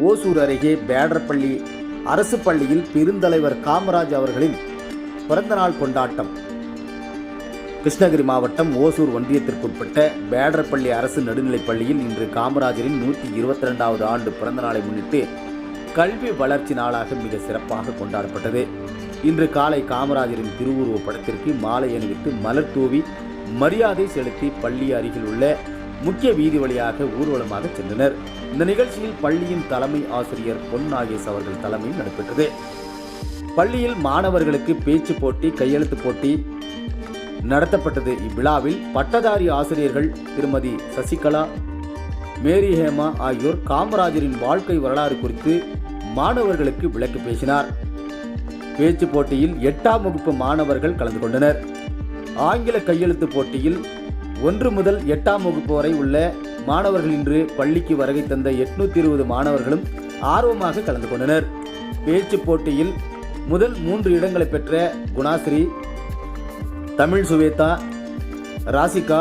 ஓசூர் அருகே பேடரப்பள்ளி அரசு பள்ளியில் பெருந்தலைவர் காமராஜ் அவர்களின் பிறந்தநாள் கொண்டாட்டம். கிருஷ்ணகிரி மாவட்டம் ஓசூர் ஒன்றியத்திற்குட்பட்ட பேடரப்பள்ளி அரசு நடுநிலைப் பள்ளியில் இன்று காமராஜரின் 122வது ஆண்டு பிறந்தநாளை முன்னிட்டு கல்வி வளர்ச்சி நாளாக மிக சிறப்பாக கொண்டாடப்பட்டது. இன்று காலை காமராஜரின் திருவுருவப் படத்திற்கு மாலை அணிவித்து மலர் தூவி மரியாதை செலுத்தி பள்ளி அருகில் உள்ள முக்கிய வீதி வழியாக ஊர்வலமாக சென்றனர். இந்த நிகழ்ச்சியில் பள்ளியின் தலைமை ஆசிரியர் பொன் நாகேஷ் அவர்கள் தலைமையில் நடைபெற்றது. பள்ளியில் மாணவர்களுக்கு பேச்சு போட்டி, கையெழுத்து போட்டி நடத்தப்பட்டது. இவ்விழாவில் பட்டதாரி ஆசிரியர்கள் திருமதி சசிகலா, மேரி ஹேமா ஆகியோர் காமராஜரின் வாழ்க்கை வரலாறு குறித்து மாணவர்களுக்கு விளக்கி பேசினார். பேச்சு போட்டியில் 8ஆம் வகுப்பு மாணவர்கள் கலந்து கொண்டனர். ஆங்கில கையெழுத்து போட்டியில் 1 முதல் 8ஆம் வகுப்பு வரை உள்ள மாணவர்கள் இன்று பள்ளிக்கு வருகை தந்த 820 மாணவர்களும் ஆர்வமாக கலந்து கொண்டனர். பேச்சு போட்டியில் முதல் 3 இடங்களை பெற்ற குணாஸ்ரீ, தமிழ் சுவேதா, ராசிகா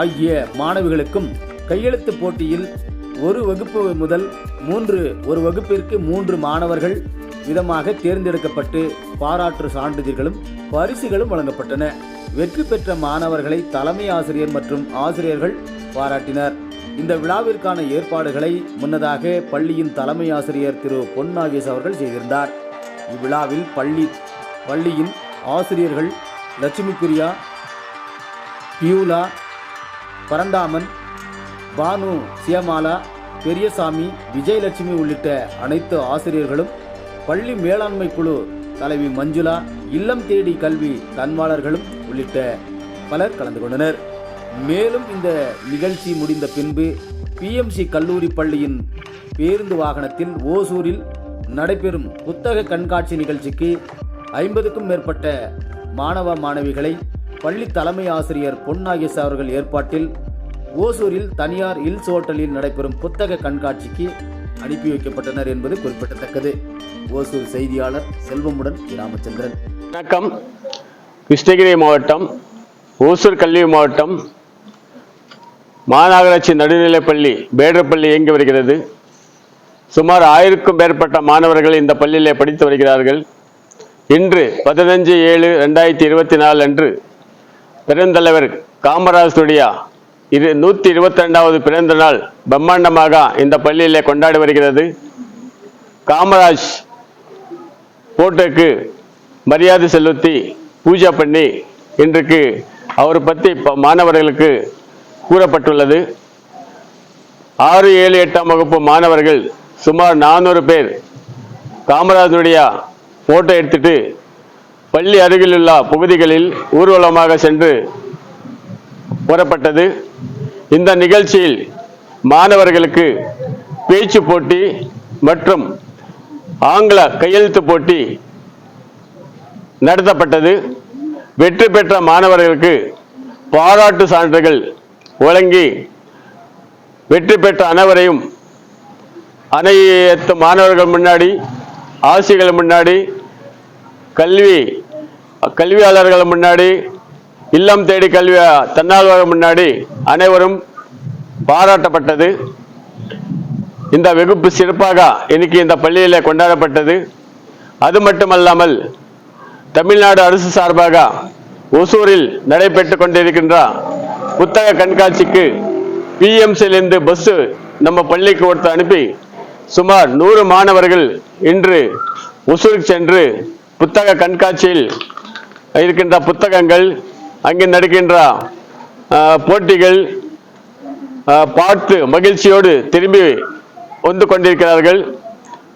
ஆகிய மாணவிகளுக்கும் கையெழுத்து போட்டியில் ஒரு வகுப்பிற்கு 3 மாணவர்கள் விதமாக தேர்ந்தெடுக்கப்பட்டு பாராட்டு சான்றிதழ்களும் பரிசுகளும் வழங்கப்பட்டன. வெற்றி பெற்ற மாணவர்களை தலைமை ஆசிரியர் மற்றும் ஆசிரியர்கள் பாராட்டினர். இந்த விழாவிற்கான ஏற்பாடுகளை முன்னதாக பள்ளியின் தலைமை ஆசிரியர் திரு பொன் நாகேஷ் அவர்கள் செய்திருந்தார். இவ்விழாவில் பள்ளியின் ஆசிரியர்கள் லட்சுமி பிரியா, பியூலா, பரந்தாமன், பானு, சியமாலா, பெரியசாமி, விஜயலட்சுமி உள்ளிட்ட அனைத்து ஆசிரியர்களும், பள்ளி மேலாண்மை குழு தலைவி மஞ்சுளா, இல்லம் தேடி கல்வி தன்வாளர்களும் உள்ளிட்ட பலர் கலந்து கொண்டனர். மேலும் இந்த நிகழ்ச்சி முடிந்த பின்பு பிஎம்சி கல்லூரி பள்ளியின் பேருந்து வாகனத்தில் ஓசூரில் நடைபெறும் புத்தக கண்காட்சி நிகழ்ச்சிக்கு 50க்கும் மேற்பட்ட மாணவ மாணவிகளை பள்ளி தலைமை ஆசிரியர் பொன் நாகேஷ் அவர்கள் ஏற்பாட்டில் ஓசூரில் தனியார் ஹில்ஸ் ஹோட்டலில் நடைபெறும் புத்தக கண்காட்சிக்கு அனுப்பி வைக்கப்பட்டனர் என்பது குறிப்பிடத்தக்கது. ஓசூர் செய்தியாளர் செல்வமுடன் ராமச்சந்திரன். வணக்கம். கிருஷ்ணகிரி மாவட்டம் ஓசூர் கல்வி மாவட்டம் மாநகராட்சி நடுநிலைப்பள்ளி பேடரப்பள்ளி இயங்கி வருகிறது. சுமார் 1000க்கும் மேற்பட்ட மாணவர்கள் இந்த பள்ளியிலே படித்து வருகிறார்கள். இன்று 15/7/2024 அன்று பெருந்தலைவர் காமராஜருடைய 122வது பிறந்த நாள் பிரம்மாண்டமாக இந்த பள்ளியிலே கொண்டாடி வருகிறது. காமராஜ் போட்டோக்கு மரியாதை செலுத்தி பூஜை பண்ணி இன்றைக்கு அவரை பற்றி மாணவர்களுக்கு கூறப்பட்டுள்ளது. 6, 7, 8ஆம் வகுப்பு மாணவர்கள் சுமார் 400 பேர் காமராஜருடைய போட்டோ எடுத்துட்டு பள்ளி அருகிலுள்ள பகுதிகளில் ஊர்வலமாக சென்று புறப்பட்டது. இந்த நிகழ்ச்சியில் மாணவர்களுக்கு பேச்சு போட்டி மற்றும் ஆங்கில கையெழுத்து போட்டி நடத்தப்பட்டது. வெற்றி பெற்ற மாணவர்களுக்கு பாராட்டு சான்றுகள் வழங்கி வெற்றி பெற்ற அனைவரையும் அனைத்து மாணவர்கள் முன்னாடி, ஆசிரியர்கள் முன்னாடி, கல்வியாளர்கள் முன்னாடி, இல்லம் தேடி கல்வி தன்னார்வலர்கள் முன்னாடி அனைவரும் பாராட்டப்பட்டது. இந்த வகுப்பு சிறப்பாக இன்னைக்கு இந்த பள்ளியிலே கொண்டாடப்பட்டது. அது மட்டுமல்லாமல் தமிழ்நாடு அரசு சார்பாக ஒசூரில் நடைபெற்று கொண்டிருக்கின்ற புத்தக கண்காட்சிக்கு பிஎம்சியிலிருந்து பஸ் நம்ம பள்ளிக்கு ஒருத்தர் அனுப்பி சுமார் 100 மாணவர்கள் இன்று ஒசூருக்கு சென்று புத்தக கண்காட்சியில் இருக்கின்ற புத்தகங்கள், அங்கே நடக்கின்ற போட்டிகள் பார்த்து மகிழ்ச்சியோடு திரும்பி வந்து கொண்டிருக்கிறார்கள்.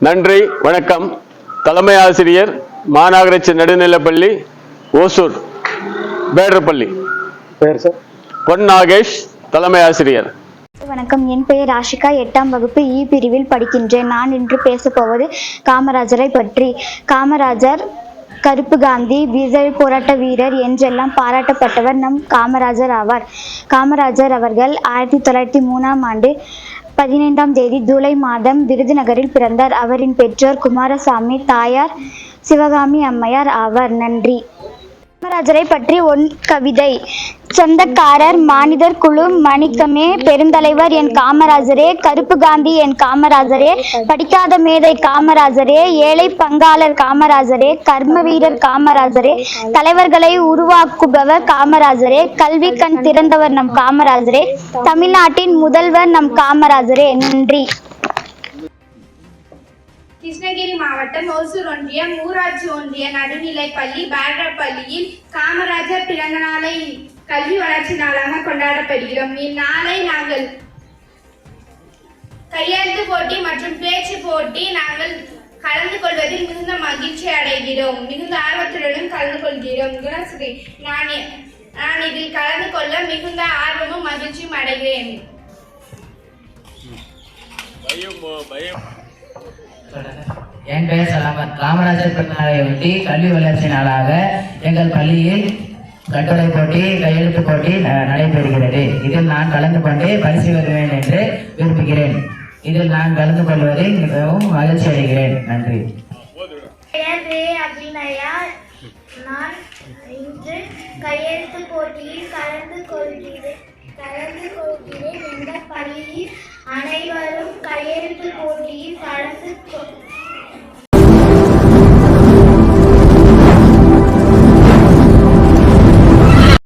நன்றி, வணக்கம். தலைமை ஆசிரியர் மாநகராட்சி நடுநிலைப்பள்ளி ஓசூர் பேடரப்பள்ளி. பேர் சார்? பொன் நாகேஷ், தலைமை ஆசிரியர். வணக்கம். என் பெயர் ராஷிகா. 8ஆம் வகுப்பு இ பிரிவில் படிக்கின்றேன். நான் இன்று பேசப்போவது காமராஜரை பற்றி. காமராஜர் கருப்பு காந்தி, விடுதலை போராட்ட வீரர் என்றெல்லாம் பாராட்டப்பட்டவர் நம் காமராஜர் ஆவார். காமராஜர் அவர்கள் 1903ஆம் ஆண்டு 15ஆம் தேதி ஜூலை மாதம் விருதுநகரில் பிறந்தார். அவரின் பெற்றோர் குமாரசாமி, தாயார் சிவகாமி அம்மையார் ஆவார். நன்றி. காமராஜரை பற்றி கவிதை. சொந்தக்காரர் மானிடர் குழு மணிக்கமே, பெருந்தலைவர் என் காமராஜரே, கருப்பு காந்தி என் காமராஜரே, படிக்காத மேதை காமராஜரே, ஏழை பங்காளர் காமராஜரே, கர்ம வீரர் காமராஜரே, தலைவர்களை உருவாக்குபவர் காமராஜரே, கல்வி கண் திறந்தவர் நம் காமராஜரே, தமிழ்நாட்டின் முதல்வர் நம் காமராஜரே. நன்றி. கிருஷ்ணகிரி மாவட்டம் ஓசூர் ஒன்றியம் ஊராட்சி ஒன்றிய நடுநிலைப்பள்ளி பேடரப்பள்ளியில் காமராஜர் பிறந்த நாளை கல்வி வளர்ச்சி நாளாக கொண்டாடப்படுகிறோம். இந்நாளை நாங்கள் கையெழுத்து போட்டி மற்றும் பேச்சு போட்டி நாங்கள் கலந்து கொள்வதில் மிகுந்த மகிழ்ச்சி அடைகிறோம். மிகுந்த ஆர்வத்துடனும் கலந்து கொள்கிறோம். குணஸ்ரீ, நான் இதில் கலந்து கொள்ள மிகுந்த ஆர்வமும் மகிழ்ச்சியும் அடைகிறேன். என் பெயர் சலாமத். காமராஜர் பிறந்தநாளை ஒட்டி கல்வி வளர்ச்சி நாளாக எங்கள் பள்ளியில் கட்டுரை போட்டி, கையெழுத்து போட்டி நடைபெறுகிறது. இதில் நான் கலந்து கொண்டு பரிசு பெறுவேன் என்று விரும்புகிறேன். இதில் நான் கலந்து கொள்வதில் மிகவும் மகிழ்ச்சி அடைகிறேன். நன்றி. நான் இன்று கையெழுத்து போட்டியில் கலந்து கொள்கிறேன். எங்கள் பள்ளியில் அனைவரும் கையெழுத்து போட்டியில் கலந்து